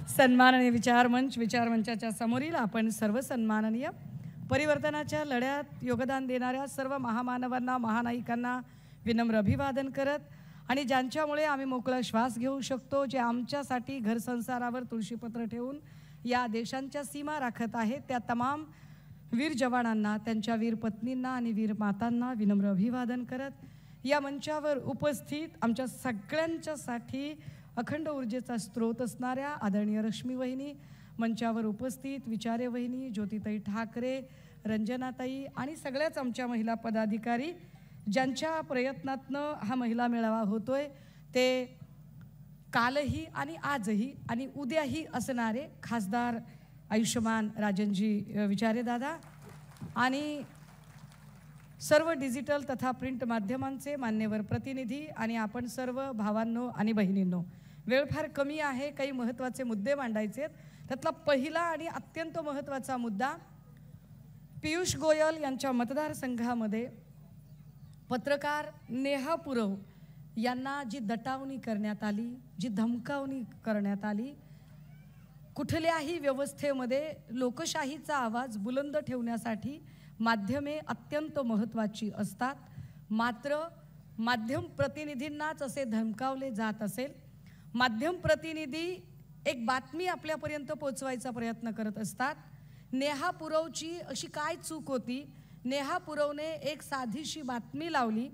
सन्माननीय विचारमंचाच्या समोरील आपण सर्व सन्माननीय परिवर्तनाच्या लढ्यात योगदान देणाऱ्या सर्व महामानवांना, महानायिकांना विनम्र अभिवादन करत आणि ज्यांच्यामुळे आम्ही मोकळा श्वास घेऊ शकतो, जे आमच्यासाठी घरसंसारावर तुळशीपत्र ठेवून या देशांच्या सीमा राखत आहेत, त्या तमाम वीर जवानांना, त्यांच्या वीर पत्नींना आणि वीर मातांना विनम्र अभिवादन करत या मंचावर उपस्थित आमच्या सगळ्यांच्यासाठी अखंड ऊर्जेचा स्रोत असणाऱ्या आदरणीय रश्मी वहिनी, मंचावर उपस्थित विचारे वहिनी, ज्योतिताई ठाकरे, रंजनाताई आणि सगळ्याच आमच्या महिला पदाधिकारी ज्यांच्या प्रयत्नातनं हा महिला मेळावा होतोय, ते कालही आणि आजही आणि उद्याही असणारे खासदार आयुष्यमान राजनजी विचारे दादा आणि सर्व डिजिटल तथा प्रिंट माध्यमांचे मान्यवर प्रतिनिधी आणि आपण सर्व भावांनो आणि बहिणींनो, वेळ फार कमी आहे, काही महत्त्वाचे मुद्दे मांडायचे आहेत. त्यातला पहिला आणि अत्यंत महत्त्वाचा मुद्दा, पियुष गोयल यांच्या मतदारसंघामध्ये पत्रकार नेहा पुरव यांना जी दटावणी करण्यात आली, जी धमकावणी करण्यात आली, कुठल्याही व्यवस्थेमध्ये लोकशाहीचा आवाज बुलंद ठेवण्यासाठी माध्यमे अत्यंत महत्त्वाची असतात. मात्र माध्यम प्रतिनिधींनाच असे धमकावले जात असेल. माध्यम प्रतिनिधी एक बातमी आपल्यापर्यंत पोचवायचा प्रयत्न करत असतात. नेहा पुरवची अशी काय चूक होती? नेहा पुरवने एक साधीशी बातमी लावली.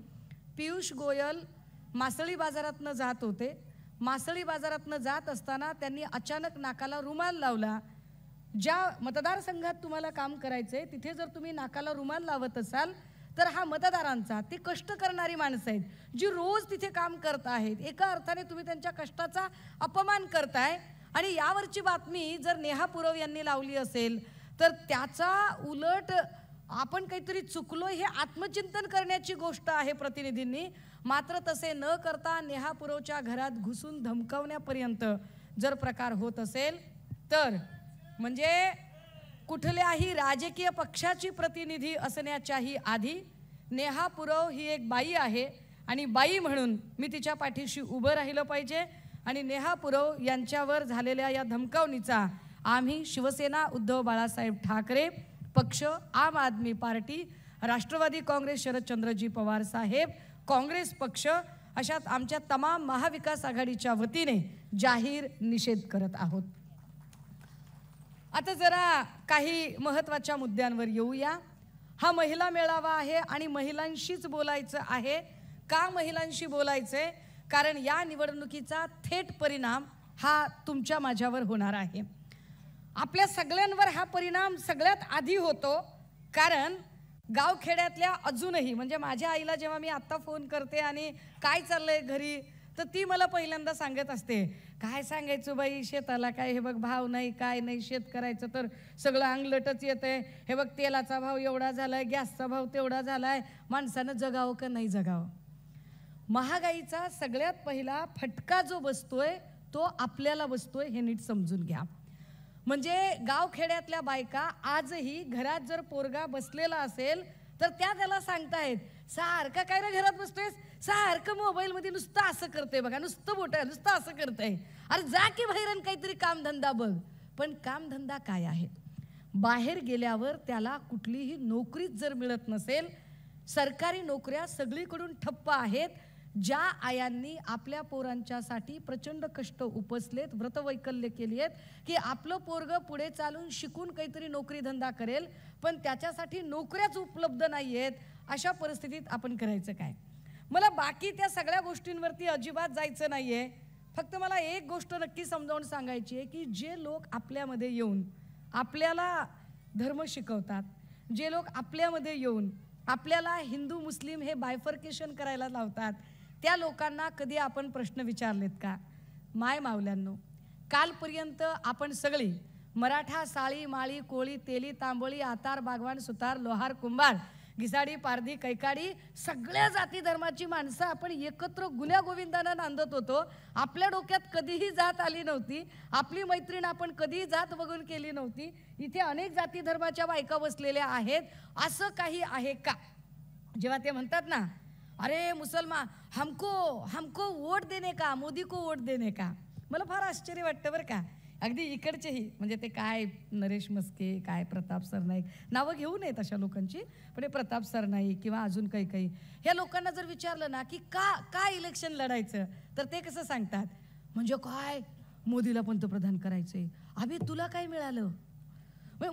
पियुष गोयल मासळी बाजारातनं जात होते. मासळी बाजारातनं जात असताना त्यांनी अचानक नाकाला रुमाल लावला. ज्या मतदारसंघात तुम्हाला काम करायचं आहे तिथे जर तुम्ही नाकाला रुमाल लावत असाल तर हा मतदारांचा, ते कष्ट करणारी माणसं आहेत जी रोज तिथे काम करत आहेत, एका अर्थाने तुम्ही त्यांच्या कष्टाचा अपमान करताय. आणि यावरची बातमी जर नेहा पुरव यांनी लावली असेल तर त्याचा उलट आपण काहीतरी चुकलोय हे आत्मचिंतन करण्याची गोष्ट आहे प्रतिनिधींनी. मात्र तसे न करता नेहा पुरवच्या घरात घुसून धमकावण्यापर्यंत जर प्रकार होत असेल तर म्हणजे कुठल्याही राजकीय पक्षाची प्रतिनिधी असण्याच्याही आधी नेहा पुरव ही एक बाई आहे आणि बाई म्हणून मी तिच्या पाठीशी उभं राहिलं पाहिजे. आणि नेहा पुरव यांच्यावर झालेल्या या धमकावणीचा आम्ही शिवसेना उद्धव बाळासाहेब ठाकरे पक्ष, आम आदमी पार्टी, राष्ट्रवादी काँग्रेस शरदचंद्रजी पवार साहेब, काँग्रेस पक्ष अशात आमच्या तमाम महाविकास आघाडीच्या वतीने जाहीर निषेध करत आहोत. आता जरा काही महत्त्वाच्या मुद्द्यांवर येऊया. हा महिला मेळावा आहे आणि महिलांशीच बोलायचं आहे. का महिलांशी बोलायचंय? कारण या निवडणुकीचा थेट परिणाम हा तुमच्या माझ्यावर होणार आहे. आपल्या सगळ्यांवर हा परिणाम सगळ्यात आधी होतो. कारण गावखेड्यातल्या अजूनही म्हणजे माझ्या आईला जेव्हा मी आत्ता फोन करते आणि काय चाललंय घरी, तर ती मला पहिल्यांदा सांगत असते, काय सांगायचं बाई, शेताला काय हे बघ भाव नाही, काय नाही, शेत करायचं तर सगळं अंगलटच येतंय. हे बघ तेलाचा भाव एवढा झालाय, गॅसचा भाव तेवढा झालाय, माणसानं जगावं का नाही जगावं? महागाईचा सगळ्यात पहिला फटका जो बसतोय तो आपल्याला बसतोय हे नीट समजून घ्या. म्हणजे गावखेड्यातल्या बायका आजही घरात जर पोरगा बसलेला असेल तर त्या त्याला सांगतायत, सारखं काय रे घरात बसतोयस, सारखं मोबाईलमध्ये नुसतं असं करतंय बघा, नुसतं बोटाय नुसतं असं करतंय, अरे जा की बाहेर काहीतरी कामधंदा बघ. पण कामधंदा काय आहे? बाहेर गेल्यावर त्याला कुठलीही नोकरीच जर मिळत नसेल, सरकारी नोकऱ्या सगळीकडून ठप्प आहेत. ज्या आयांनी आपल्या पोरांच्यासाठी प्रचंड कष्ट उपसलेत, व्रतवैकल्य केली आहेत की आपलं पोरगं पुढे चालून शिकून काहीतरी नोकरी धंदा करेल, पण त्याच्यासाठी नोकऱ्याच उपलब्ध नाही आहेत, अशा परिस्थितीत आपण करायचं काय? मला बाकी त्या सगळ्या गोष्टींवरती अजिबात जायचं नाही आहे. फक्त मला एक गोष्ट नक्की समजावून सांगायची आहे की जे लोक आपल्यामध्ये येऊन आपल्याला धर्म शिकवतात, जे लोक आपल्यामध्ये येऊन आपल्याला हिंदू मुस्लिम हे बायफर्केशन करायला लावतात, त्या लोकांना कधी आपण प्रश्न विचारलेत का? माय मावल्यांनो, कालपर्यंत आपण सगळी मराठा, साळी, माळी, कोळी, तेली, तांबोळी, आतार, बागवान, सुतार, लोहार, कुंभार, घिसाडी, पारधी, कैकाडी सगळ्या जाती धर्माची माणसं आपण एकत्र गुण्या गोविंदानं नांदत होतो. आपल्या डोक्यात कधीही जात आली नव्हती. आपली मैत्रीण आपण कधीही जात बघून केली नव्हती. इथे अनेक जाती धर्माच्या बायका बसलेल्या आहेत. असं काही आहे का? जेव्हा ते म्हणतात ना, अरे मुसलमान हमको हमको वोट देने का, मोदी को वोट देने का, मला फार आश्चर्य वाटतं बरं का. अगदी इकडचेही म्हणजे ते काय नरेश मस्के, काय प्रताप सरनाईक, नावं घेऊ नयेत अशा लोकांची, पण हे प्रताप सरनाईक किंवा अजून काही ह्या लोकांना जर विचारलं ना की का इलेक्शन लढायचं, तर ते कसं सांगतात, म्हणजे काय मोदीला पंतप्रधान करायचंय. अबे तुला काय मिळालं?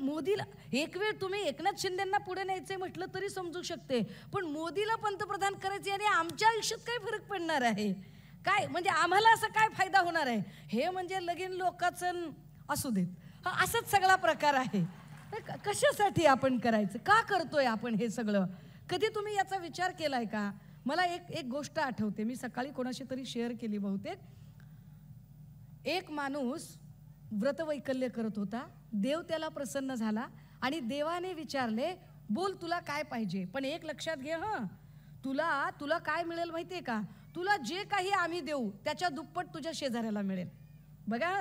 मोदीला एक वेळ तुम्ही एकनाथ शिंदेंना पुढे न्यायचंय म्हटलं तरी समजू शकते, पण मोदीला पंतप्रधान करायचे आणि आमच्या आयुष्यात काय फरक पडणार आहे, काय म्हणजे आम्हाला असं काय फायदा होणार आहे, हे म्हणजे लगीन लोकांचं असू देत. हा असंच सगळा प्रकार आहे. कशासाठी आपण करायचं, का करतोय आपण हे सगळं, कधी तुम्ही याचा विचार केलाय का? मला एक गोष्ट आठवते, मी सकाळी कोणाशी तरी शेअर केली बहुतेक. एक माणूस व्रतवैकल्य करत होता, देव त्याला प्रसन्न झाला आणि देवाने विचारले, बोल तुला काय पाहिजे, पण एक लक्षात घे, तुला काय मिळेल माहितीये का, तुला जे काही आम्ही देऊ त्याच्या दुप्पट तुझ्या शेजाऱ्याला मिळेल. बघा,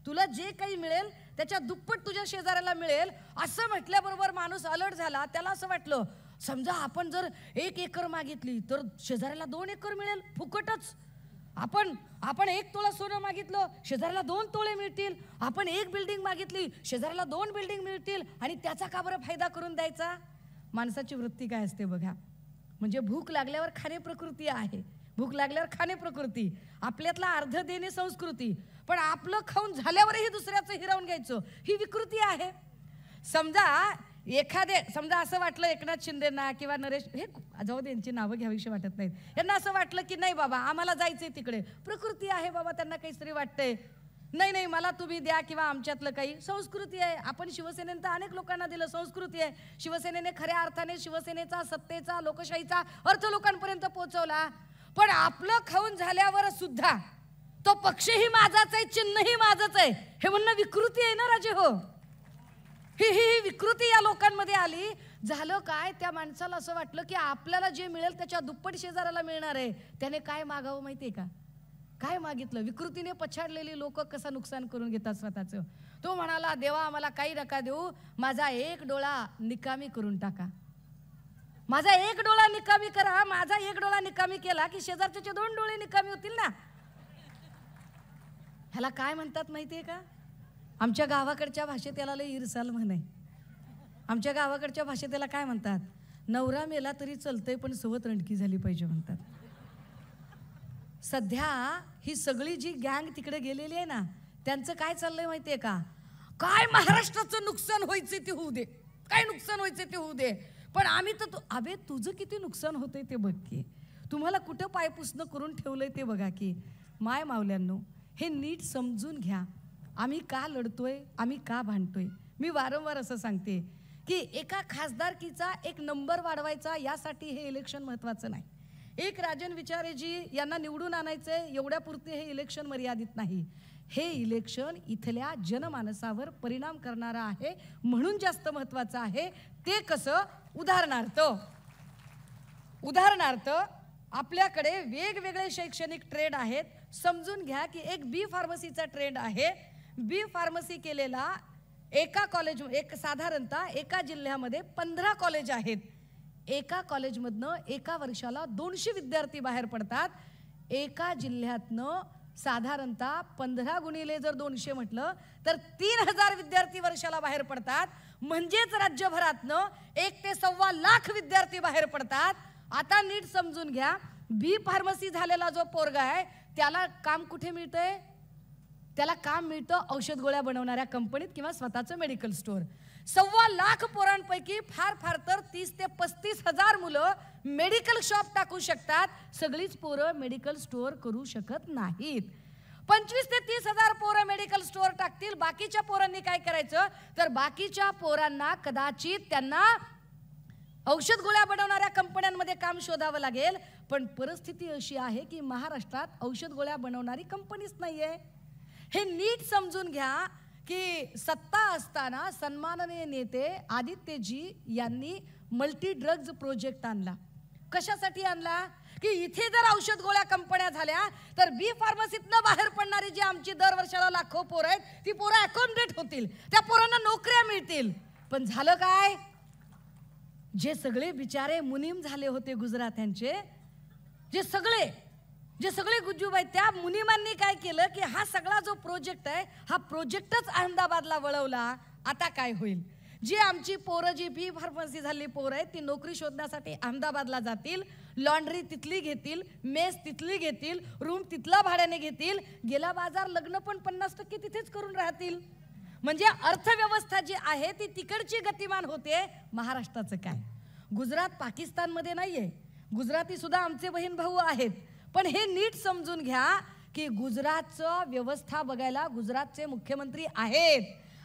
तुला जे काही मिळेल त्याच्या दुप्पट तुझ्या शेजाऱ्याला मिळेल. असं म्हटल्याबरोबर माणूस अलर्ट झाला. त्याला असं वाटलं, समजा आपण जर 1 एकर मागितली तर शेजाऱ्याला 2 एकर मिळेल फुकटच. आपण 1 तोळा सोनं मागितलं, शेजाऱ्याला 2 तोळे मिळतील. आपण 1 बिल्डिंग मागितली, शेजाऱ्याला 2 बिल्डिंग मिळतील. आणि त्याचा का बरं फायदा करून द्यायचा? माणसाची वृत्ती काय असते बघा, म्हणजे भूक लागल्यावर खाणे प्रकृती आहे, भूक लागल्यावर खाणे प्रकृती, आपल्यातला अर्ध देणे संस्कृती, पण आपलं खाऊन झाल्यावरही दुसऱ्याचं हिरावून घ्यायचं ही विकृती आहे. समजा असं वाटलं एकनाथ शिंदेना किंवा नरेश, हे जाऊ दे यांची नावं घ्यावीशी वाटत नाहीत, यांना असं वाटलं की नाही बाबा आम्हाला जायचंय तिकडे, प्रकृती आहे बाबा, त्यांना काहीतरी वाटतंय, नाही मला तुम्ही द्या, किंवा आमच्यातलं काही संस्कृती आहे. आपण शिवसेनेनं तर अनेक लोकांना दिलं, संस्कृती आहे. शिवसेनेने खऱ्या अर्थाने शिवसेनेचा, सत्तेचा, लोकशाहीचा अर्थ लोकांपर्यंत पोहोचवला. पण आपलं खाऊन झाल्यावर सुद्धा तो पक्षही माझाच आहे, चिन्हही माझंच आहे, हे म्हणणं विकृती आहे ना राजे हो. ही विकृती या लोकांमध्ये आली. झालं काय, त्या माणसाला असं वाटलं की आपल्याला जे मिळेल त्याच्या दुप्पट शेजाऱ्याला मिळणार आहे. त्याने काय मागावं माहितीये का, काय मागितलं? विकृतीने पछाडलेली लोक कसं नुकसान करून घेतात स्वतःचं. तो म्हणाला, देवा आम्हाला काही नका देऊ, माझा 1 डोळा निकामी करून टाका, माझा 1 डोळा निकामी करा. माझा 1 डोळा निकामी केला की शेजारचे 2 डोळे निकामी होतील ना. ह्याला काय म्हणतात माहितीये का? आमच्या गावाकडच्या भाषेत त्याला लय इरसाल म्हणे. आमच्या गावाकडच्या भाषेत त्याला काय म्हणतात, नवरा मेला तरी चलतंय पण सवत रणकी झाली पाहिजे म्हणतात. सध्या ही सगळी जी गँग तिकडे गेलेली आहे ना, त्यांचं काय चाललंय माहितीये का, काय महाराष्ट्राचं नुकसान व्हायचं ते होऊ दे, काय नुकसान व्हायचं ते होऊ दे, पण आम्ही तर अबे तुझं किती नुकसान होतंय ते बघ की, तुम्हाला कुठं पायपुसणं करून ठेवलंय ते बघा की. माय मावल्यांनो, हे नीट समजून घ्या, आम्ही का लढतोय, आम्ही का भांडतोय. मी वारंवार असं सांगते की एका खासदारकीचा एक नंबर वाढवायचा यासाठी हे इलेक्शन महत्त्वाचं नाही. एक राजन विचारेजी यांना निवडून आणायचंय एवढ्यापुरते हे इलेक्शन मर्यादित नाही. हे इलेक्शन इथल्या जनमानसावर परिणाम करणारं आहे, म्हणून जास्त महत्त्वाचं आहे. ते कसं? उदाहरणार्थ आपल्याकडे वेगवेगळे शैक्षणिक ट्रेड आहेत. समजून घ्या की एक बी फार्मसीचा ट्रेंड आहे. बी फार्मसी केलेला साधारणतः एका जिल्ह्यामध्ये 15 कॉलेज आहेत. एका कॉलेजमधनं एका वर्षाला 200 विद्यार्थी बाहेर पडतात. एका जिल्ह्यातनं साधारणतः 15 गुणिले जर 200 म्हटलं तर 3000 विद्यार्थी वर्षाला बाहेर पडतात. म्हणजेच राज्यभरातनं 1 ते 1.25 लाख विद्यार्थी बाहेर पडतात. आता नीट समजून घ्या, बी फार्मसी झालेला जो पोरगा आहे त्याला काम कुठे मिळतंय? त्याला काम मिळतं औषध गोळ्या बनवणाऱ्या कंपनीत किंवा स्वतःचं मेडिकल स्टोअर. 1.25 लाख पोरांपैकी फार तर 30 ते 35 हजार मुलं मेडिकल शॉप टाकू शकतात. सगळीच पोरं मेडिकल स्टोअर करू शकत नाहीत. 25 ते 30 हजार पोरं मेडिकल स्टोअर टाकतील. बाकीच्या पोरांनी काय करायचं, तर बाकीच्या पोरांना कदाचित त्यांना औषध गोळ्या बनवणाऱ्या कंपन्यांमध्ये काम शोधावं लागेल. पण परिस्थिती अशी आहे की महाराष्ट्रात औषध गोळ्या बनवणारी कंपनीच नाहीये. हे नीट समजून घ्या की सत्ता असताना सन्माननीय नेते आदित्यजी यांनी मल्टी ड्रग्ज प्रोजेक्ट आणला. कशासाठी आणला? की इथे जर औषध गोळ्या कंपन्या झाल्या तर बी फार्मसीतनं बाहेर पडणारी जी आमची दरवर्षाला लाखो पोरं आहेत ती पोरं अकोमोडेट होतील, त्या पोरांना नोकऱ्या मिळतील. पण झालं काय, जे सगळे बिचारे मुनीम झाले होते गुजरात्यांचे, जे सगळे जे सगळे गुज्जूब आहेत त्या मुनिमांनी काय केलं की हा सगळा जो प्रोजेक्ट आहे हा प्रोजेक्टच अहमदाबादला वळवला. आता काय होईल? जी आमची पोरं जी बी फार्मसी झाली पोरं आहेत ती नोकरी शोधण्यासाठी अहमदाबादला जातील, लॉन्ड्री तिथली घेतील, मेस तिथली घेतील, रूम तिथला भाड्याने घेतील, गेला बाजार लग्न पण 50% तिथेच करून राहतील. म्हणजे अर्थव्यवस्था जी आहे ती तिकडची गतिमान होते. महाराष्ट्राचं काय? गुजरात पाकिस्तानमध्ये नाहीये, गुजराती सुद्धा आमचे बहीण भाऊ आहेत. पण हे नीट समजून घ्या की गुजरातचं व्यवस्था बघायला गुजरातचे मुख्यमंत्री आहेत.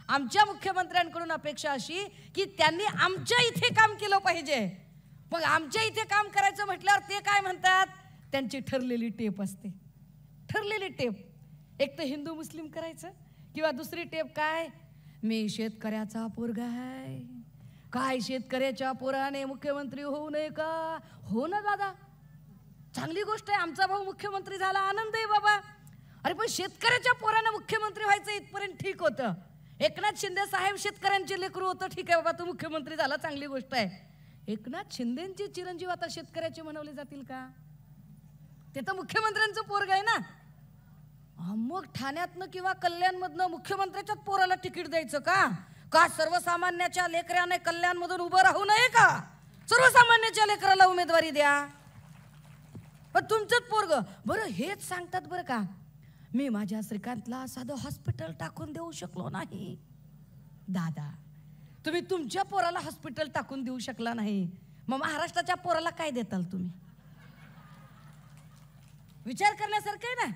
आमच्या मुख्यमंत्र्यांकडून अपेक्षा अशी की त्यांनी आमच्या इथे काम केलं पाहिजे. मग आमच्या इथे काम करायचं म्हटल्यावर ते काय म्हणतात? त्यांची ठरलेली टेप असते, ठरलेली टेप. एक तर हिंदू मुस्लिम करायचं किंवा दुसरी टेप काय? मी शेतकऱ्याचा पोरगा आहे, काय शेतकऱ्याच्या पोराने मुख्यमंत्री होऊ नये का? हो ना दादा, चांगली गोष्ट आहे, आमचा भाऊ मुख्यमंत्री झाला, आनंद आहे बाबा. अरे पण शेतकऱ्याच्या पोरानं मुख्यमंत्री व्हायचं इथपर्यंत ठीक होतं. एकनाथ शिंदे साहेब शेतकऱ्यांचे लेकरू होतं, ठीक आहे बाबा, तो मुख्यमंत्री झाला, चांगली गोष्ट आहे. एकनाथ शिंदेचे चिरंजीव आता शेतकऱ्याचे म्हणवले जातील का? ते तर मुख्यमंत्र्यांचं पोरग आहे ना. मग ठाण्यातनं किंवा कल्याणमधनं मुख्यमंत्र्याच्याच पोराला तिकीट द्यायचं का? का सर्वसामान्याच्या लेकराने कल्याणमधून उभं राहू नये का? सर्वसामान्याच्या लेकराला उमेदवारी द्या. पण तुमचंच पोरग. बरं हेच सांगतात बरं का, मी माझ्या श्रीकांतला साधं हॉस्पिटल टाकून देऊ शकलो नाही. दादा, तुम्ही तुमच्या पोराला हॉस्पिटल टाकून देऊ शकला नाही, मग महाराष्ट्राच्या पोराला काय देताल तुम्ही? विचार करण्यासारखं आहे ना.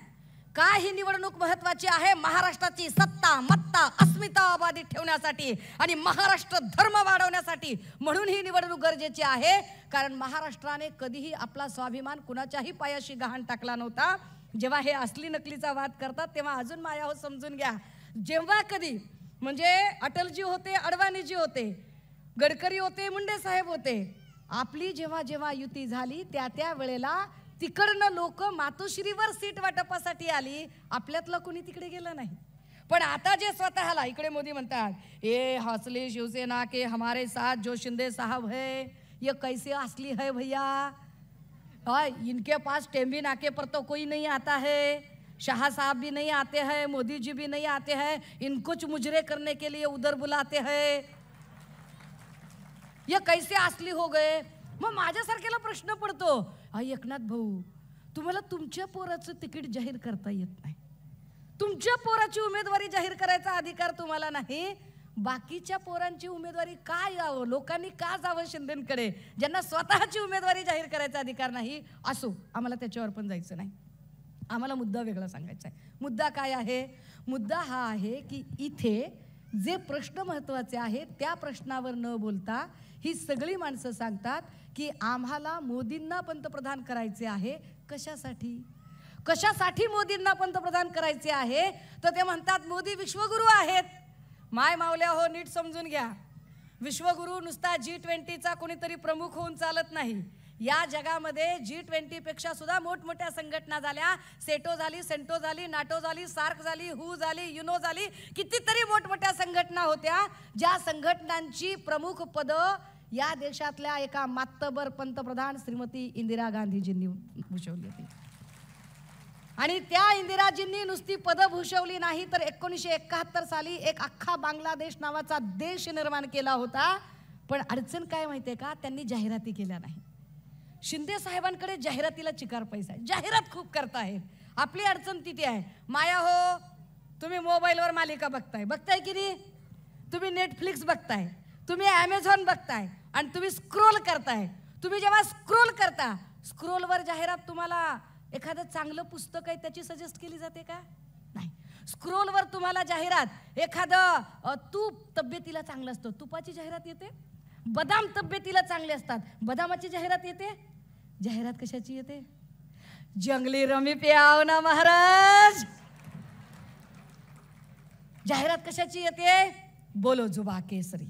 का ही निवडणूक महत्वाची आहे? महाराष्ट्राची सत्ता, मत्ता, अस्मिता अबाधित ठेवण्यासाठी आणि महाराष्ट्र धर्म वाढवण्यासाठी. म्हणून ही निवडणूक गरजेची आहे. कारण महाराष्ट्राने कधीही आपला स्वाभिमान कुणाच्याही पायाशी गहाण टाकला नव्हता. जेव्हा हे असली नकलीचा वाद करतात तेव्हा अजून माया हो समजून घ्या. जेव्हा कधी म्हणजे अटलजी होते, अडवाणीजी होते, गडकरी होते, मुंडे साहेब होते, आपली जेव्हा जेव्हा युती झाली त्या वेळेला तिकडनं लोक मातोश्रीवर सीट वाटपासाठी आली, आपल्यातलं कोणी तिकडे गेलं नाही. पण आता जे स्वतःला इकडे मोदी म्हणतात, ए हौसले शिवसेना के हमारे साथ जो शिंदे साहब है ये कैसे असली है भैया, इनके पास टेम्बी नाके पर तो कोई नहीं आता है, शाह साहब भी नहीं आते हैं, मोदी जी भी नहीं आते हैं, इनको कुछ मुजरे करने के लिए उधर बुलाते हैं, ये कैसे असली हो गए. मग माझ्यासारख्याला प्रश्न पडतो, एकनाथ भाऊ, तुम्हाला तुमच्या पोराचं तिकीट जाहीर करता येत नाही, तुमच्या पोराची उमेदवारी जाहीर करायचा अधिकार तुम्हाला नाही, बाकीच्या पोरांची उमेदवारी का यावं, लोकांनी का जावं शिंदेंकडे, ज्यांना स्वतःची उमेदवारी जाहीर करायचा अधिकार नाही. असो, आम्हाला त्याच्यावर पण जायचं नाही. आम्हाला मुद्दा वेगळा सांगायचा आहे. मुद्दा काय आहे? मुद्दा हा आहे की इथे जे प्रश्न महत्त्वाचे आहेत त्या प्रश्नावर न बोलता ही सगळी माणसं सांगतात की आम्हाला मोदींना पंतप्रधान करायचे आहे. कशासाठी? कशासाठी मोदींना पंतप्रधान करायचे आहे? तर ते म्हणतात मोदी विश्वगुरू आहेत. माय मावल्या हो, नीट समजून घ्या. विश्वगुरू नुसता G20चा कोणीतरी प्रमुख होऊन चालत नाही. या जगामध्ये G20 पेक्षा सुद्धा मोठमोठ्या संघटना झाल्या. सेटो झाली, सेंटो झाली, नाटो झाली, सार्क झाली, हू झाली, युनो झाली, कितीतरी मोठमोठ्या संघटना होत्या. ज्या संघटनांची प्रमुख पदं या देशातल्या एका मातबर पंतप्रधान श्रीमती इंदिरा गांधीजींनी भूषवली होती. आणि त्या इंदिराजींनी नुसती पदं भूषवली नाही तर 1971 साली एक अख्खा बांगलादेश नावाचा देश निर्माण केला होता. पण अडचण काय माहितीये का? त्यांनी जाहिराती केल्या नाही. शिंदे साहेबांकडे जाहिरातीला चिकार पैसा आहे, जाहिरात खूप करतायत. आपली अडचण तिथे आहे. माया हो, तुम्ही मोबाईलवर मालिका बघताय की नाही? तुम्ही नेटफ्लिक्स बघताय, तुम्ही ॲमेझॉन बघताय आणि तुम्ही स्क्रोल करताय. तुम्ही जेव्हा स्क्रोल करता, स्क्रोलवर जाहिरात तुम्हाला एखादं चांगलं पुस्तक आहे त्याची सजेस्ट केली जाते का? नाही. स्क्रोलवर तुम्हाला जाहिरात एखादं तूप तब्येतीला चांगलं असतं, तुपाची जाहिरात येते. बदाम तब्येतीला चांगले असतात, बदामाची जाहिरात येते. जाहिरात कशाची येते? जंगली रमी प्याव ना महाराज. जाहिरात कशाची येते? बोलो जुबा केसरी.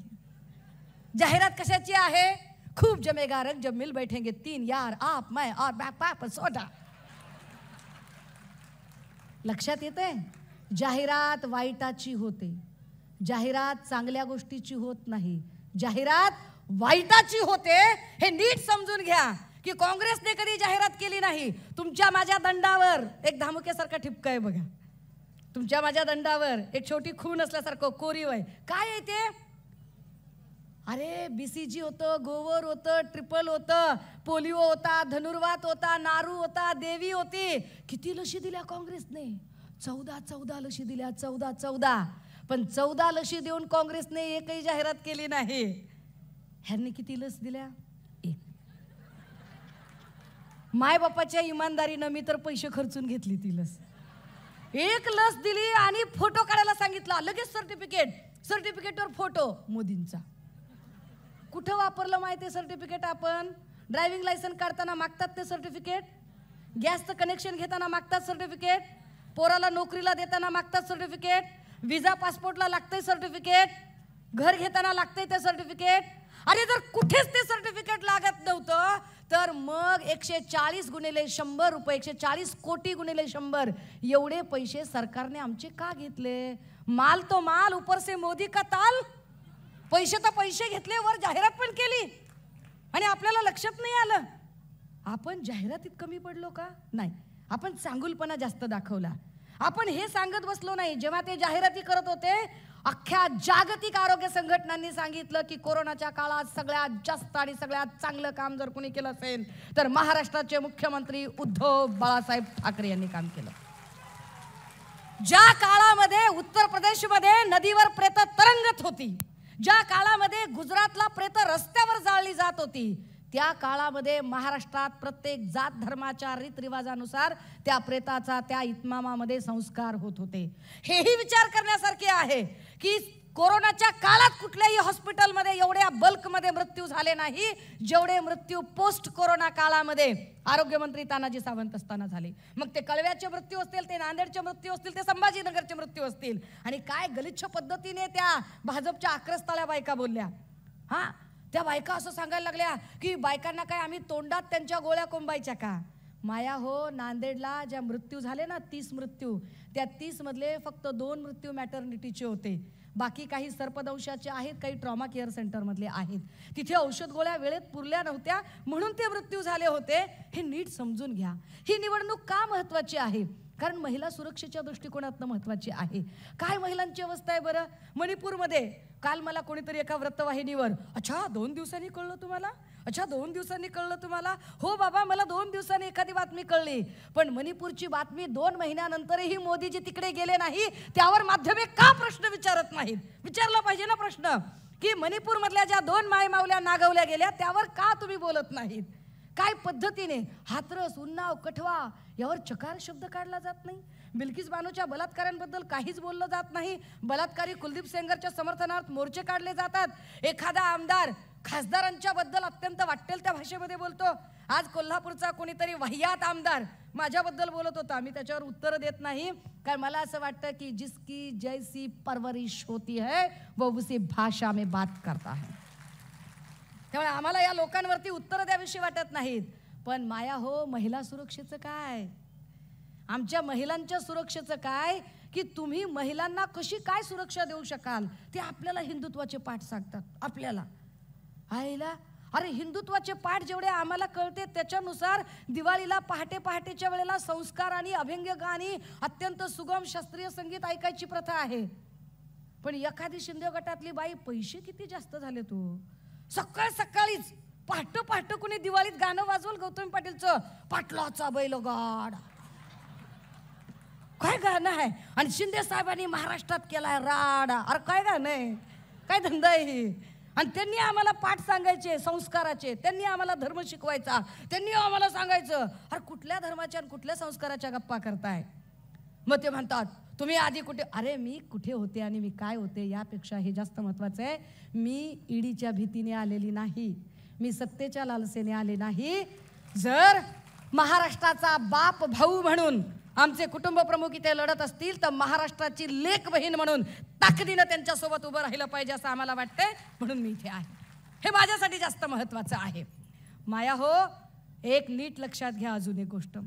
जाहिरात कशाची आहे? खूप जमेगा रंग जब मिल बैठेंगे तीन यार, आप मैं और बाप सोडा. लक्षात येते? जाहिरात वाईटाची होते, जाहिरात चांगल्या गोष्टीची होत नाही, जाहिरात वाईटाची होते. हे नीट समजून घ्या की काँग्रेसने कधी जाहिरात केली नाही. तुमच्या माझ्या दंडावर एक धामुक्यासारखा ठिपका आहे बघा, तुमच्या माझ्या दंडावर एक छोटी खून असल्यासारखं कोरीव आहे. काय आहे ते? अरे BCG होतं, गोवर होतं, ट्रिपल होतं, पोलिओ होता, धनुर्वात होता, नारू होता, देवी होती. किती लशी दिल्या काँग्रेसने? 14 लशी दिल्या, 14. पण 14 लशी देऊन काँग्रेसने एकही जाहिरात केली नाही. ह्यांनी किती लस दिल्या? एक. माय बापाच्या इमानदारीनं मी तर पैसे खर्चून घेतली ती लस. एक लस दिली आणि फोटो काढायला सांगितला, लगेच सर्टिफिकेटवर फोटो मोदींचा. कुठं वापरलं माहिती सर्टिफिकेट? आपण ड्रायव्हिंग लायसन्स काढताना मागतात ते सर्टिफिकेट, गॅसचं कनेक्शन घेताना मागतात सर्टिफिकेट, पोराला नोकरीला देताना मागतात सर्टिफिकेट, विजा पासपोर्टला लागतंय सर्टिफिकेट, घर घेताना लागतंय ते सर्टिफिकेट. अरे जर कुठेच ते सर्टिफिकेट लागत नव्हतं तर मग 140 गुणिले 100 रुपये, 140 कोटी गुणिले 100 एवढे पैसे सरकारने आमचे का घेतले? माल तो माल, ऊपर से मोदी का ताल. पैसे तर पैसे घेतले, वर जाहिरात पण केली आणि आपल्याला लक्षात नाही आलं. आपण जाहिरातीत कमी पडलो का? नाही, आपण चांगुलपणा जास्त दाखवला. आपण हे सांगत बसलो नाही. जेव्हा ते जाहिराती करत होते, अख्ख्या जागतिक आरोग्य संघटनांनी सांगितलं की कोरोनाच्या काळात सगळ्यात जास्त आणि सगळ्यात चांगलं काम जर कोणी केलं असेल तर महाराष्ट्राचे मुख्यमंत्री उद्धव बाळासाहेब ठाकरे यांनी काम केलं. ज्या काळामध्ये उत्तर प्रदेशमध्ये नदीवर प्रेत तरंगत होती, ज्या काळामध्ये गुजरातला प्रेत रस्त्यावर जाळली जात होती, त्या काळामध्ये महाराष्ट्रात प्रत्येक जात धर्माच्या रीतरिवाजानुसार त्या प्रेताचा त्या इतमामामध्ये संस्कार होत होते. हेही विचार करण्यासारखे आहे की कोरोनाच्या काळात कुठल्याही हॉस्पिटलमध्ये एवढ्या बल्कमध्ये मृत्यू झाले नाही जेवढे मृत्यू पोस्ट कोरोना काळामध्ये आरोग्यमंत्री तानाजी सावंत असताना झाले. मग ते कळव्याचे मृत्यू असतील, ते नांदेडचे मृत्यू असतील, ते संभाजीनगरचे मृत्यू असतील. आणि काय गलिच्छ पद्धतीने त्या भाजपच्या आक्रस्ताळ्या बायका बोलल्या. हा, त्या बायका असं सांगायला लागल्या की बायकांना काय आम्ही तोंडात त्यांच्या गोळ्या कोंबायच्या का? माया हो, नांदेडला ज्या मृत्यू झाले ना 30 मृत्यू, त्या 30 मधले फक्त 2 मृत्यू मॅटर्निटीचे होते. बाकी काही सर्पदंशाचे आहेत, काही ट्रॉमा केअर सेंटर मधले आहेत. तिथे औषध गोळ्या वेळेत पुरल्या नव्हत्या म्हणून ते मृत्यू झाले होते. हे नीट समजून घ्या. ही निवडणूक का महत्त्वाची आहे? कारण महिला सुरक्षेच्या दृष्टिकोनातून महत्त्वाची आहे. काय महिलांची अवस्था आहे बरं मणिपूरमध्ये? काल मला कोणीतरी एका वृत्तवाहिनीवर, अच्छा 2 दिवसांनी कळलं तुम्हाला? अच्छा 2 दिवसांनी कळलं तुम्हाला? हो बाबा, मला 2 दिवसांनी एखादी बातमी कळली, पण मणिपूरची बातमी 2 महिन्यानंतरही मोदीजी तिकडे गेले नाही, त्यावर माध्यमे का प्रश्न विचारत नाहीत? विचारला पाहिजे ना प्रश्न की मणिपूर मधल्या ज्या 2 मायमावल्या नागवल्या गेल्या त्यावर का तुम्ही बोलत नाहीत? काय पद्धतीने हाथरस, उन्नाव, कठवा यावर चकार शब्द काढला जात नाही. बिल्किस बानोच्या बलात्कारांबद्दल काहीच बोललं जात नाही. बलात्कारी कुलदीप सेंगरच्या समर्थनार्थ मोर्चे काढले जातात. एखादा आमदार खासदारांच्या बद्दल अत्यंत वाटेल त्या भाषेमध्ये बोलतो. आज कोल्हापूरचा कोणीतरी वाह्यात आमदार माझ्याबद्दल बोलत होता. मी त्याच्यावर उत्तर देत नाही, कारण मला असं वाटतं की जिसकी जैसी परवरिश होती है वो उसी भाषा में बात करता है. त्यामुळे आम्हाला या लोकांवरती उत्तर द्याविषयी वाटत नाहीत. पण माया हो, महिला सुरक्षेचं काय? आमच्या महिलांच्या सुरक्षेचं काय? की तुम्ही महिलांना कशी काय सुरक्षा देऊ शकाल ते आपल्याला हिंदुत्वाचे पाठ सांगतात. आपल्याला आईला अरे हिंदुत्वाचे पाठ जेवढे आम्हाला कळते त्याच्यानुसार दिवाळीला पहाटे पहाटेच्या वेळेला संस्कार आणि अभंग गाणी, अत्यंत सुगम शास्त्रीय संगीत ऐकायची प्रथा आहे. पण एखादी शिंदे गटातली बाई, पैसे किती जास्त झाले तू, सकाळ सकाळीच पहाटे पहाटे कुणी दिवाळीत गाणं वाजवलं गौतमी पाटीलचं, पाटलाचा बैलगाड, काय गाणं आहे. आणि शिंदे साहेबांनी महाराष्ट्रात केलाय राडा. अरे काय गाणं आहे, काय धंदा आहे. आणि त्यांनी आम्हाला पाठ सांगायचे संस्काराचे, त्यांनी आम्हाला धर्म शिकवायचा, त्यांनी आम्हाला सांगायचं. अरे कुठल्या धर्माच्या आणि कुठल्या संस्काराच्या गप्पा करताय? मग ते म्हणतात तुम्ही आधी कुठे. अरे मी कुठे होते आणि मी काय होते यापेक्षा हे जास्त महत्वाचं आहे. मी ईडीच्या भीतीने आलेली नाही, मी सत्तेच्या लालसेने आले नाही. जर महाराष्ट्राचा बाप भाऊ म्हणून आमचे कुटुंब प्रमुख इथे लढत असतील तर महाराष्ट्राची लेक बहीण म्हणून ताकदीनं त्यांच्यासोबत उभं राहिलं पाहिजे असं आम्हाला वाटतंय, म्हणून मी इथे आहे. हे माझ्यासाठी जास्त महत्त्वाचं आहे. माया हो, एक नीट लक्षात घ्या अजून एक गोष्ट.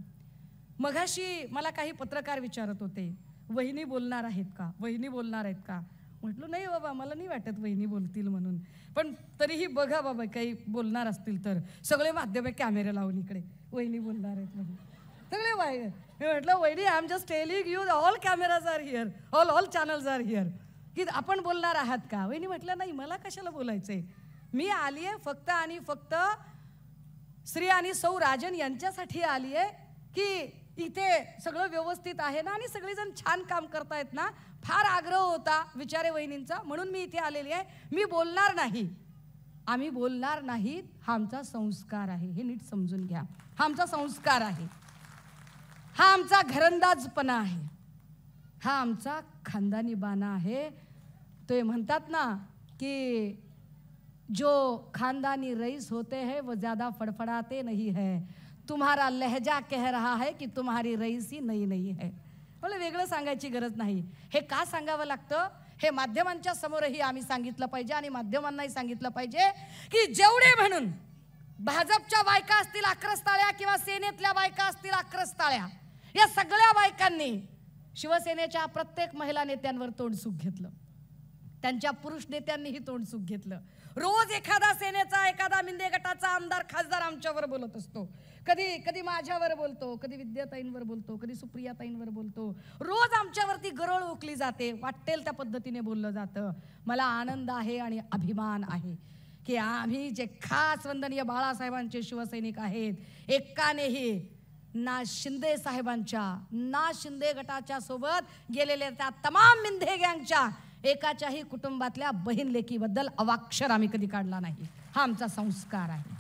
मघाशी मला काही पत्रकार विचारत होते, वहिनी बोलणार आहेत का, वहिनी बोलणार आहेत का. म्हटलं नाही बाबा, मला नाही वाटत वहिनी बोलतील म्हणून, पण तरीही बघा बाबा काही बोलणार असतील तर. सगळे माध्यम कॅमेरे लावून इकडे वहिनी बोलणार आहेत म्हणून सगळे बाहेर. मी म्हटलं वहिनी, I am just telling you, all cameras are here, all channels are here, की आपण बोलणार आहात का. वहिनी म्हटलं नाही, मला कशाला बोलायचंय, मी आली आहे फक्त आणि फक्त श्री आणि सौ राजन यांच्यासाठी आली आहे की इथे सगळं व्यवस्थित आहे ना आणि सगळेजण छान काम करतायत ना. फार आग्रह होता विचारे वहिनींचा, म्हणून मी इथे आलेली आहे. मी बोलणार नाही, आम्ही बोलणार नाहीत, हा आमचा संस्कार आहे, हे नीट समजून घ्या. हा आमचा संस्कार आहे, हा आमचा घरंदाजपणा आहे, हा आमचा खानदानी बाणा आहे. ते म्हणतात ना की जो खानदानी रईस होते हैं वो ज़्यादा फड़फड़ाते नहीं है, तुम्हारा लहजा कह रहा है कि तुम्हारी रईसी नई नहीं है. मला वेगळं सांगायची गरज नाही. हे का सांगावं लागतं, हे माध्यमांच्या समोरही आम्ही सांगितलं पाहिजे आणि माध्यमांनाही सांगितलं पाहिजे की जेवढे म्हणून भाजपच्या बायका असतील आक्रस्ताळ्या किंवा सेनेतल्या बायका असतील आक्रस्ताळ्या, या सगळ्या बायकांनी शिवसेनेच्या प्रत्येक महिला नेत्यांवर तोंडसुख घेतलं, त्यांच्या पुरुष नेत्यांनीही तोंडसुख घेतलं. रोज एखादा सेनेचा, एखादा मिंदे गटाचा आमदार खासदार आमच्यावर बोलत असतो. कधी कधी माझ्यावर बोलतो, कधी विद्याताईंवर बोलतो, कधी सुप्रियाताईंवर बोलतो. रोज आमच्यावरती गरळ ओकली जाते, वाटेल त्या पद्धतीने बोललं जातं. मला आनंद आहे आणि अभिमान आहे की आम्ही जे खास वंदनीय बाळासाहेबांचे शिवसैनिक आहेत, एकानेही ना शिंदे साहेबांच्या ना शिंदे गटाच्या सोबत गेलेल्या त्या तमाम मिंधे गँगच्या एकाच्याही कुटुंबातल्या बहीण लेकीबद्दल अवाक्षर आम्ही कधी काढला नाही. हा आमचा संस्कार आहे.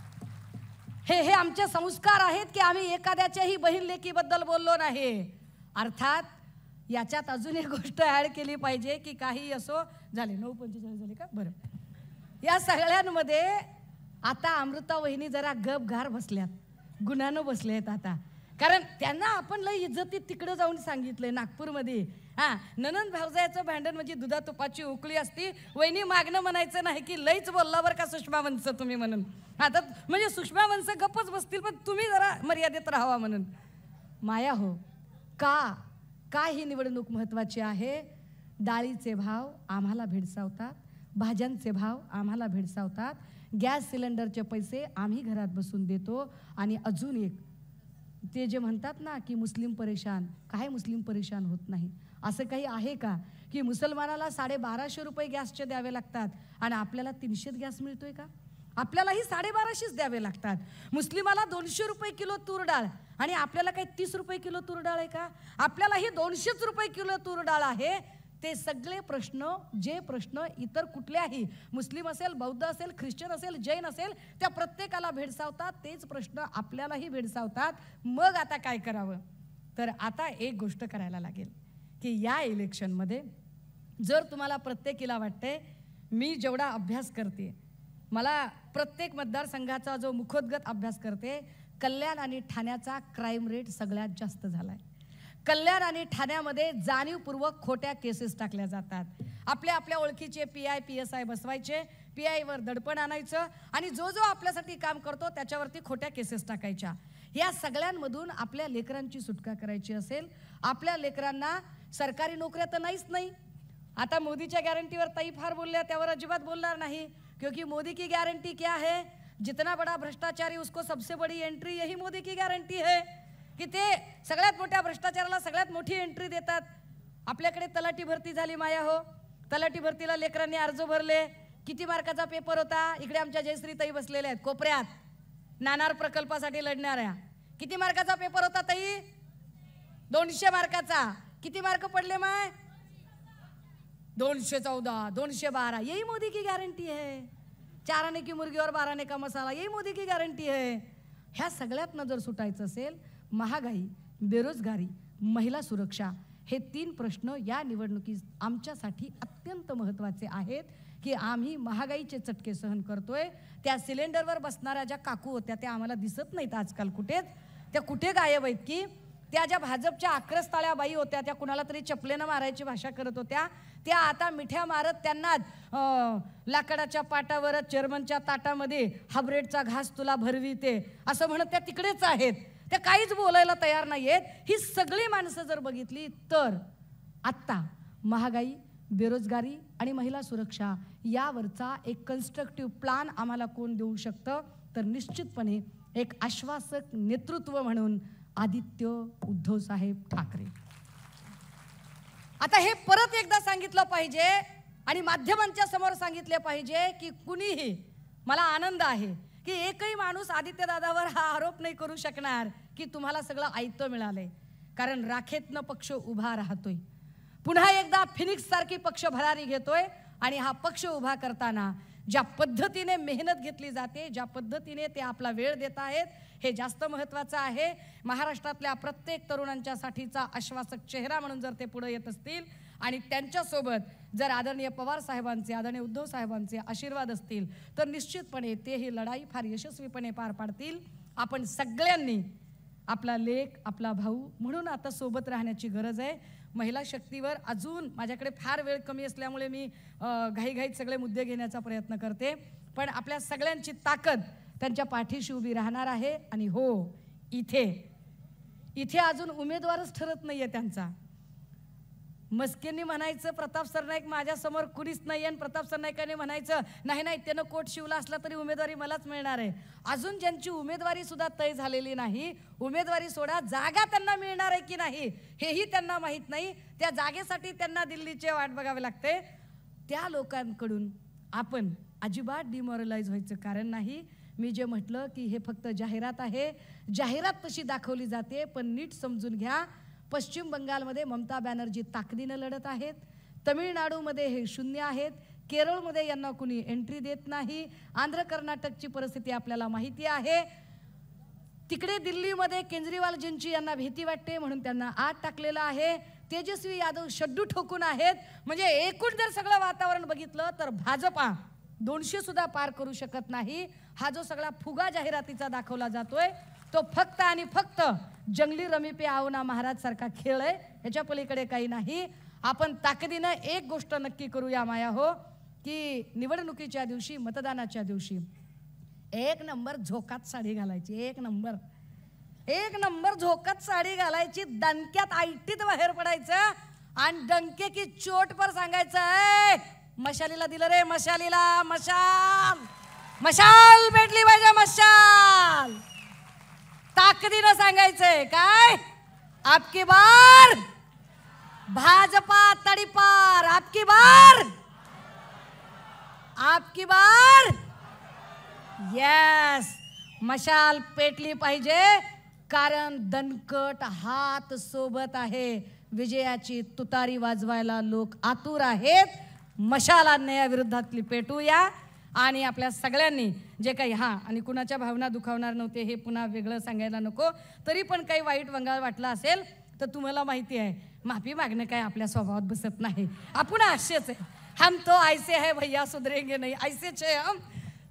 हे आमचे संस्कार आहेत की आम्ही एखाद्याच्याही बहीण लेकीबद्दल बोललो नाही. अर्थात याच्यात अजून एक गोष्ट ऍड केली पाहिजे की काही असो, झाले 9:45 झाले का, बरं. या सगळ्यांमध्ये आता अमृता वहिनी जरा गपघार बसल्यात, गुन्ह्यानं बसले आहेत आता, कारण त्यांना आपण लई इज्जतीत तिकडे जाऊन सांगितलंय नागपूरमध्ये. हा, ननंद भावजायचं भांडण म्हणजे दुधा तुपाची उकळी असती. वहिनी मागणं म्हणायचं नाही की लईच बोलला बरं का सुषमा वंश तुम्ही म्हणून. आता म्हणजे सुषमा वंश गप्पच बसतील, पण तुम्ही जरा मर्यादेत राहावा म्हणून. माया हो, का ही निवडणूक महत्त्वाची आहे. डाळीचे भाव आम्हाला भेडसावतात, भाज्यांचे भाव आम्हाला भेडसावतात, गॅस सिलेंडरचे पैसे आम्ही घरात बसून देतो. आणि अजून एक, ते जे म्हणतात ना की मुस्लिम परेशान, काय मुस्लिम परेशान होत नाही. असं काही आहे का की मुसलमानाला 1250 रुपये गॅसचे द्यावे लागतात आणि आपल्याला 300 गॅस मिळतोय का. आपल्यालाही 1250 द्यावे लागतात. मुस्लिमाला 200 रुपये किलो तूर डाळ आणि आपल्याला काही 30 रुपये किलो तूर डाळ आहे का. आपल्यालाही 200 रुपये किलो तूर डाळ आहे. ते सगळे प्रश्न, जे प्रश्न इतर कुठल्याही मुस्लिम असेल, बौद्ध असेल, ख्रिश्चन असेल, जैन असेल, त्या प्रत्येकाला भेडसावतात. तेच प्रश्न आपल्यालाही भेडसावतात. मग आता काय करावं, तर आता एक गोष्ट करायला लागेल की या इलेक्शनमध्ये जर तुम्हाला प्रत्येकीला वाटते, मी जेवढा अभ्यास करते, मला प्रत्येक मतदारसंघाचा जो मुखोद्गत अभ्यास करते, कल्याण आणि ठाण्याचा क्राईम रेट सगळ्यात जास्त झाला आहे. कल्याण आणि ठाण्यामध्ये जाणीवपूर्वक खोट्या केसेस टाकल्या जातात. आपल्या ओळखीचे PI PSI बसवायचे, PI वर दडपण आणायचं आणि जो आपल्यासाठी काम करतो त्याच्यावरती खोट्या केसेस टाकायच्या. या सगळ्यांमधून आपल्या लेकरांची सुटका करायची असेल, आपल्या लेकरांना सरकारी नोकऱ्या तर नाहीच नाही. आता मोदीच्या गॅरंटीवर ताई फार बोलल्या, त्यावर अजिबात बोलणार नाही, क्योंकि मोदी की गॅरंटी क्या है, जितना बड़ा भ्रष्टाचारी उसको सबसे बड़ी एंट्री, यही मोदी की गॅरंटी है की ते सगळ्यात मोठ्या भ्रष्टाचाराला सगळ्यात मोठी एंट्री देतात. आपल्याकडे तलाठी भरती झाली माया हो, तलाठी भरतीला लेकरांनी अर्ज भरले. किती मार्काचा पेपर होता. इकडे आमच्या जयश्रीताई बसलेल्या आहेत कोपऱ्यात, नाणार प्रकल्पासाठी लढणाऱ्या. किती मार्काचा पेपर होता ताई. 200 मार्काचा. किती मार्क पडले माय. 214, 212. यही मोदी की गारंटी है. 4 आने की मुर्गी और 12 आने का मसाला, यही मोदी की गारंटी है. ह्या सगळ्यात जर सुटायचं असेल, महागाई, बेरोजगारी, महिला सुरक्षा, हे 3 प्रश्न या निवडणुकीत आमच्यासाठी अत्यंत महत्त्वाचे आहेत की आम्ही महागाईचे चटके सहन करतोय. त्या सिलेंडरवर बसणाऱ्या ज्या काकू होत्या त्या आम्हाला दिसत नाहीत आजकाल कुठेच. त्या कुठे गायब आहेत की त्या ज्या भाजपच्या आक्रस्ताळ्या बाई होत्या, त्या कुणाला तरी चपलेनं मारायची भाषा करत होत्या, त्या आता मिठ्या मारत त्यांना लाकडाच्या पाटावर चेअरमनच्या ताटामध्ये हाब्रेडचा घास तुला भरविते असं म्हणत त्या तिकडेच आहेत. त्या काहीच बोलायला तयार नाहीयेत. ही सगळी माणसं जर बघितली तर आत्ता महागाई, बेरोजगारी आणि महिला सुरक्षा यावरचा एक कन्स्ट्रक्टिव्ह प्लॅन आम्हाला कोण देऊ शकतं, तर निश्चितपणे एक आश्वासक नेतृत्व म्हणून आदित्य उद्धव साहेब ठाकरे. आता हे परत एकदा सांगितलं पाहिजे आणि माध्यमांच्या समोर सांगितले पाहिजे की कुणीही, मला आनंद आहे की एकही माणूस आदित्य दादावर हा आरोप नाही करू शकणार की तुम्हाला सगळं आयतं मिळालंय, कारण राखेतनं पक्ष उभा राहतोय. पुन्हा एकदा फिनिक्स सारखी पक्ष भरारी घेतोय आणि हा पक्ष उभा करताना ज्या पद्धतीने मेहनत घेतली जाते, ज्या पद्धतीने ते आपला वेळ देत आहेत, हे जास्त महत्त्वाचं आहे. महाराष्ट्रातल्या प्रत्येक तरुणांच्या साठीचा आश्वासक चेहरा म्हणून जर ते पुढे येत असतील आणि त्यांच्यासोबत जर आदरणीय पवार साहेबांचे, आदरणीय उद्धव साहेबांचे आशीर्वाद असतील, तर निश्चितपणे ते ही लढाई फार यशस्वीपणे पार पाडतील. आपण सगळ्यांनी आपला लेक, आपला भाऊ म्हणून आता सोबत राहण्याची गरज आहे. महिला शक्तीवर अजून माझ्याकडे फार वेळ कमी असल्यामुळे मी घाईघाईत सगळे मुद्दे घेण्याचा प्रयत्न करते, पण आपल्या सगळ्यांची ताकद त्यांच्या पाठीशी उभी राहणार आहे. आणि हो, इथे अजून उमेदवारच ठरत नाहीये त्यांचा. मस्केंनी म्हणायचं प्रताप सरनाईक माझ्यासमोर कुणीच नाही, आणि प्रताप सरनाईकांनी म्हणायचं नाही त्यानं कोट शिवला असला तरी उमेदवारी मलाच मिळणार आहे. अजून ज्यांची उमेदवारी सुद्धा तय झालेली नाही, उमेदवारी सोडा, जागा त्यांना मिळणार आहे की नाही हेही त्यांना माहीत नाही. त्या जागेसाठी त्यांना दिल्लीचे वाट बघावे लागते. त्या लोकांकडून आपण अजिबात डिमोरलाइज व्हायचं कारण नाही. मी जे म्हटलं की हे फक्त जाहिरात आहे, जाहिरात तशी दाखवली जाते, पण नीट समजून घ्या. पश्चिम बंगालमध्ये ममता बॅनर्जी ताकदीनं लढत आहेत, तमिळनाडूमध्ये हे शून्य आहेत, केरळमध्ये यांना कुणी एंट्री देत नाही, आंध्र कर्नाटकची परिस्थिती आपल्याला माहिती आहे. तिकडे दिल्लीमध्ये केजरीवालजींची यांना भीती वाटते म्हणून त्यांना आत टाकलेलं आहे. तेजस्वी यादव शड्डू ठोकून आहेत. म्हणजे एकूण जर सगळं वातावरण बघितलं तर भाजपा 200 सुद्धा पार करू शकत नाही. हा जो सगळा फुगा जाहिरातीचा दाखवला जातोय तो फक्त आणि फक्त जंगली रमी पे आओ ना महाराज सारखा खेळ आहे, याच्या पलीकडे काही नाही. आपण ताकदीनं एक गोष्ट नक्की करूया माया हो, की निवडणुकीच्या दिवशी, मतदानाच्या दिवशी एक नंबर झोकात साडी घालायची. एक नंबर झोकात साडी घालायची, दणक्यात आयटीत बाहेर पडायचं आणि डंके की चोट पर सांगायचं मशालीला दिलं रे, मशालीला, मशाल भेटली पाहिजे, मशाल. ताकदीनं सांगायचंय काय, आपकी बार भाजपा तडीपार, आपकी बार यस, मशाल पेटली पाहिजे. कारण दणकट हात सोबत आहे, विजयाची तुतारी वाजवायला लोक आतुर आहेत. मशाल अन्यायाविरोधातली पेटूया आणि आपल्या सगळ्यांनी जे काही आणि कुणाच्या भावना दुखावणार नव्हते हे पुन्हा वेगळं सांगायला नको. तरी पण काही वाईट वंगाळ वाटला असेल तर तुम्हाला माहिती आहे, माफी मागणं काय आपल्या स्वभावात बसत नाही. आपण असेच आहे, हम तो ऐसे है भैया सुधरेंगे नहीं, ऐसेच आहे हम.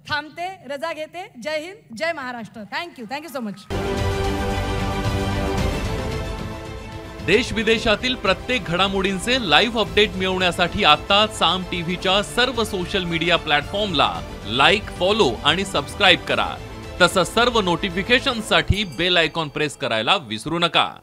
थांबते, रजा घेते. जय हिंद, जय महाराष्ट्र. Thank you so much. देश विदेशातील प्रत्येक घडामोडींचे लाईव्ह अपडेट मिळवण्यासाठी आता साम टीव्हीच्या सर्व सोशल मीडिया प्लॅटफॉर्मला लाईक, फॉलो आणि सबस्क्राईब करा. तसंच सर्व नोटिफिकेशनसाठी बेल आयकॉन प्रेस करायला विसरू नका.